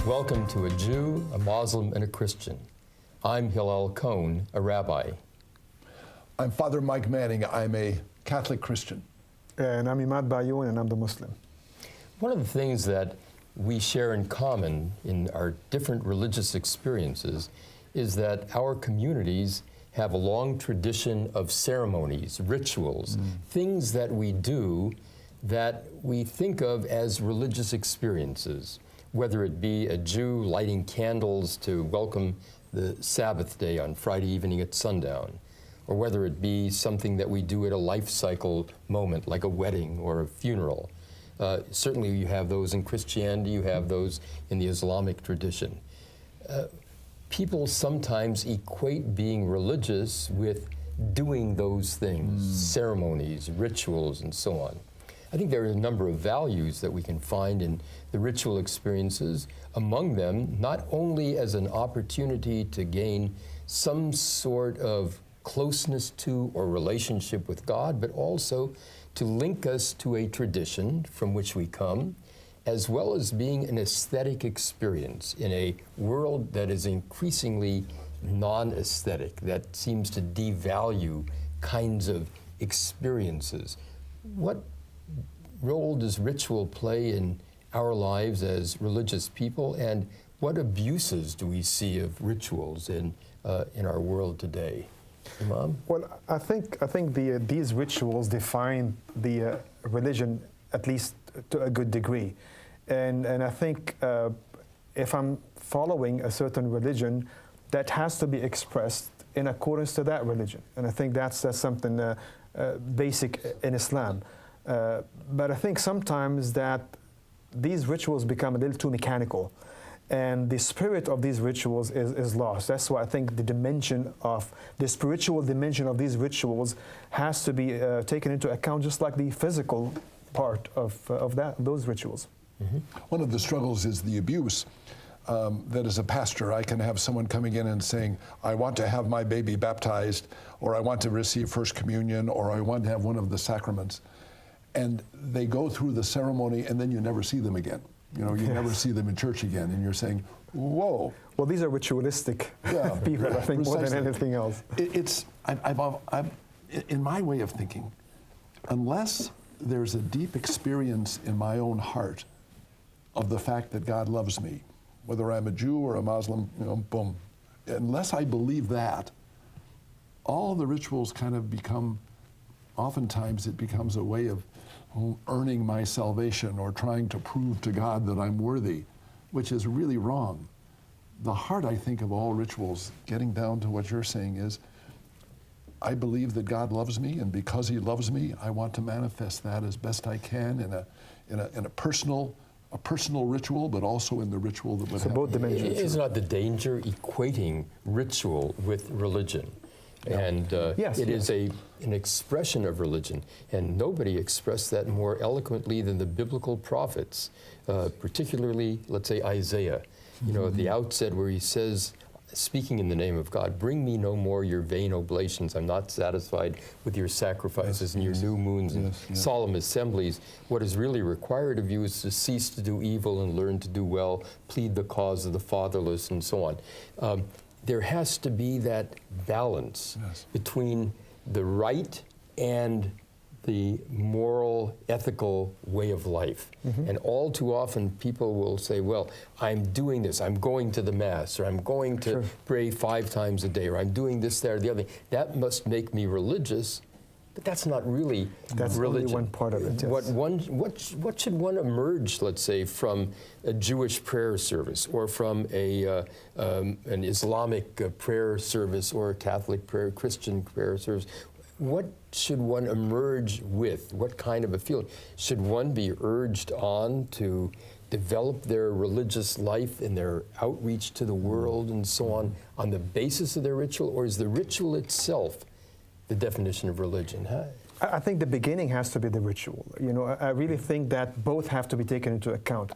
Welcome to a Jew, a Muslim, and a Christian. I'm Hillel Cohn, a rabbi. I'm Father Mike Manning. I'm a Catholic Christian. And I'm Imad Bayoun, and I'm the Muslim. One of the things that we share in common in our different religious experiences is that our communities have a long tradition of ceremonies, rituals, things that we do that we think of as religious experiences, whether it be a Jew lighting candles to welcome the Sabbath day on Friday evening at sundown, or whether it be something that we do at a life cycle moment like a wedding or a funeral. Certainly you have those in Christianity, you have those in the Islamic tradition. People sometimes equate being religious with doing those things, ceremonies, rituals, and so on. I think there are a number of values that we can find in the ritual experiences, among them not only as an opportunity to gain some sort of closeness to or relationship with God, but also to link us to a tradition from which we come, as well as being an aesthetic experience in a world that is increasingly non-aesthetic, that seems to devalue kinds of experiences. What role does ritual play in our lives as religious people, and what abuses do we see of rituals in our world today? Imam? Well, I think these rituals define the religion, at least to a good degree. And I think if I'm following a certain religion, that has to be expressed in accordance to that religion. And I think that's something basic in Islam. But I think sometimes that these rituals become a little too mechanical, and the spirit of these rituals is lost. That's why I think the spiritual dimension of these rituals has to be taken into account, just like the physical part of those rituals. Mm-hmm. One of the struggles is the abuse. That as a pastor, I can have someone coming in and saying, I want to have my baby baptized, or I want to receive First Communion, or I want to have one of the sacraments. And they go through the ceremony, and then you never see them again. You know, you never see them in church again, and you're saying, whoa. Well, these are ritualistic people, I think, more than anything else. In my way of thinking, unless there's a deep experience in my own heart of the fact that God loves me, whether I'm a Jew or a Muslim, boom. Unless I believe that, all the rituals kind of become, oftentimes it becomes a way of earning my salvation or trying to prove to God that I'm worthy, which is really wrong. The heart, I think, of all rituals, getting down to what you're saying, is I believe that God loves me, and because He loves me, I want to manifest that as best I can in a personal ritual, but also in the ritual that would happen. Both dimensions. Is not the danger equating ritual with religion? And it is an expression of religion, and nobody expressed that more eloquently than the biblical prophets, particularly, let's say, Isaiah. You know, at the outset where he says, speaking in the name of God, bring me no more your vain oblations. I'm not satisfied with your sacrifices and your new moons and solemn assemblies. What is really required of you is to cease to do evil and learn to do well, plead the cause of the fatherless, and so on. There has to be that balance between the right and the moral, ethical way of life. And all too often people will say, well, I'm doing this, I'm going to the Mass, or I'm going to pray 5 times a day, or I'm doing this, that, or the other. That must make me religious, but that's not really that's religion. Only one part of it. Yes. What should one emerge, let's say, from a Jewish prayer service, or from an Islamic prayer service, or a Catholic prayer, Christian prayer service? What should one emerge with? What kind of a feeling? Should one be urged on to develop their religious life and their outreach to the world and so on the basis of their ritual, or is the ritual itself the definition of religion? I think the beginning has to be the ritual. You know, I really think that both have to be taken into account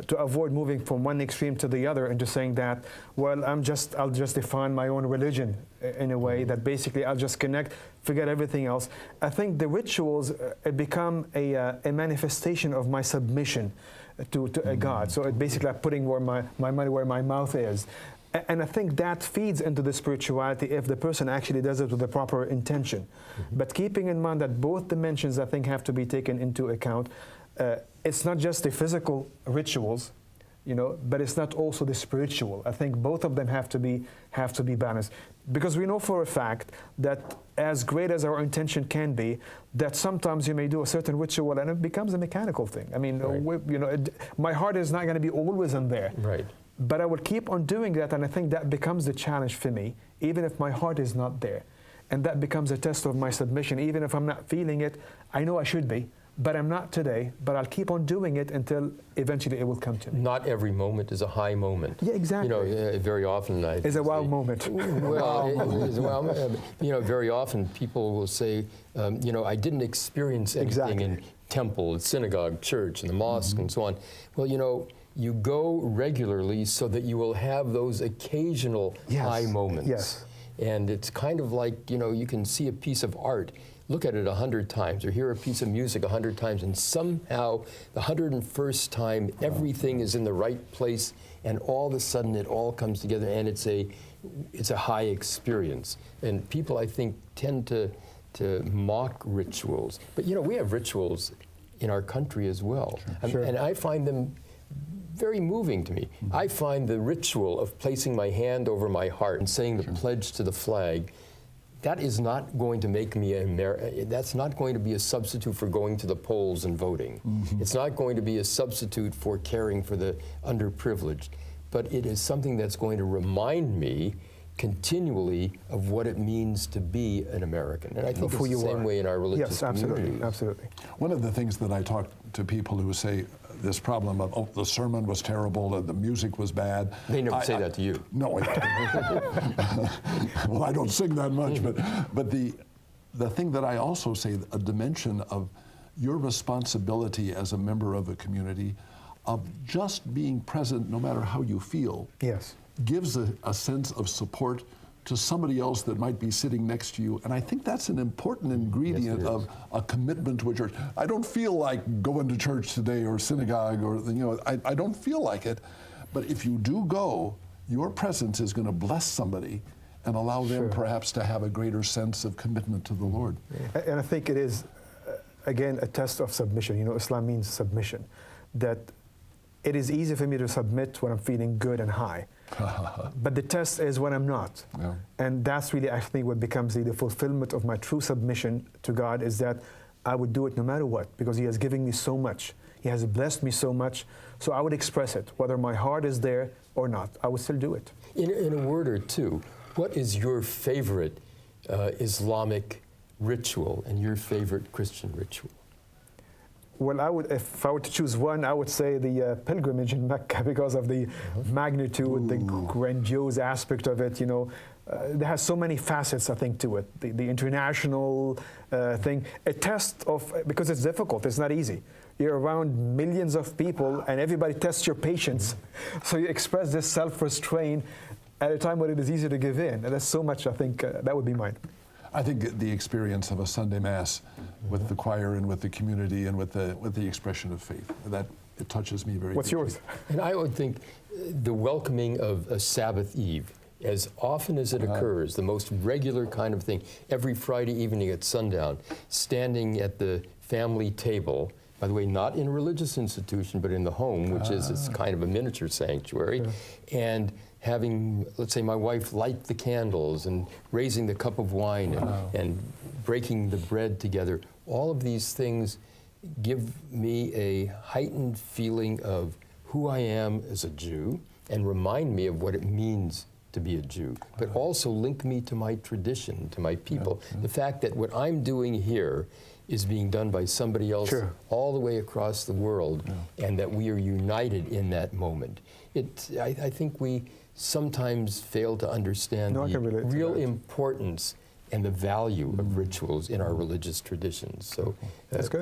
to avoid moving from one extreme to the other and just saying that, well, I'll just define my own religion in a way that basically I'll just connect, forget everything else. I think the rituals become a manifestation of my submission to a God. So it's basically like putting where my money where my mouth is. And I think that feeds into the spirituality if the person actually does it with the proper intention. But keeping in mind that both dimensions, I think, have to be taken into account. It's not just the physical rituals, but it's not also the spiritual. I think both of them have to be balanced, because we know for a fact that as great as our intention can be, that sometimes you may do a certain ritual and it becomes a mechanical thing. I mean, right. My heart is not going to be always in there. Right. But I will keep on doing that, and I think that becomes the challenge for me, even if my heart is not there. And that becomes a test of my submission. Even if I'm not feeling it, I know I should be, but I'm not today. But I'll keep on doing it until eventually it will come to me. Not every moment is a high moment. Yeah, exactly. Very often It's a wow moment. Well, very often people will say, I didn't experience anything in temple, synagogue, church, and the mosque, and so on. Well, you go regularly so that you will have those occasional high moments. Yes. And it's kind of like, you can see a piece of art, look at it 100 times, or hear a piece of music 100 times, and somehow the 101st time, everything is in the right place, and all of a sudden it all comes together, and it's a high experience. And people, I think, tend to mock rituals. But, we have rituals in our country as well. Sure. And I find them very moving to me. I find the ritual of placing my hand over my heart and saying the pledge to the flag, that is not going to make me that's not going to be a substitute for going to the polls and voting. It's not going to be a substitute for caring for the underprivileged. But it is something that's going to remind me continually of what it means to be an American. And I think it's the same way in our religious communities. Yes, absolutely. One of the things that I talk to people who say this problem of, the sermon was terrible, the music was bad. They never say that to you. No. Well, I don't sing that much, but the thing that I also say, a dimension of your responsibility as a member of a community, of just being present no matter how you feel, gives a sense of support to somebody else that might be sitting next to you. And I think that's an important ingredient of a commitment to a church. I don't feel like going to church today or synagogue, or I don't feel like it. But if you do go, your presence is going to bless somebody and allow them perhaps to have a greater sense of commitment to the Lord. And I think it is, again, a test of submission. Islam means submission. That it is easy for me to submit when I'm feeling good and high. But the test is when I'm not. Yeah. And that's really, I think, what becomes the fulfillment of my true submission to God, is that I would do it no matter what, because He has given me so much. He has blessed me so much. So I would express it, whether my heart is there or not. I would still do it. In a word or two, what is your favorite Islamic ritual and your favorite Christian ritual? Well, if I were to choose one, I would say the pilgrimage in Mecca, because of the magnitude, the grandiose aspect of it. There has so many facets, I think, to it. The international thing, a test of, because it's difficult, it's not easy. You're around millions of people, and everybody tests your patience. So you express this self-restraint at a time when it is easy to give in. And there's so much, I think, that would be mine. I think the experience of a Sunday Mass with the choir and with the community and with the expression of faith, that it touches me very What's deeply. yours? And I would think the welcoming of a Sabbath Eve, as often as it occurs, the most regular kind of thing, every Friday evening at sundown, standing at the family table, by the way, not in a religious institution, but in the home, which is it's kind of a miniature sanctuary, and having, let's say, my wife light the candles and raising the cup of wine and breaking the bread together. All of these things give me a heightened feeling of who I am as a Jew and remind me of what it means to be a Jew, but also link me to my tradition, to my people. The fact that what I'm doing here is being done by somebody else all the way across the world, and that we are united in that moment. I think we sometimes fail to understand the real importance and the value of rituals in our religious traditions. So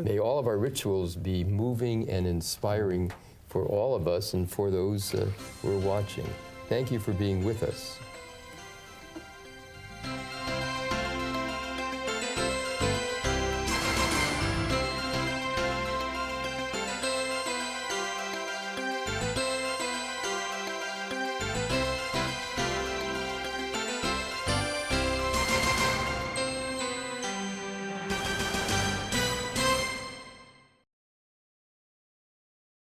may all of our rituals be moving and inspiring for all of us and for those who are watching. Thank you for being with us.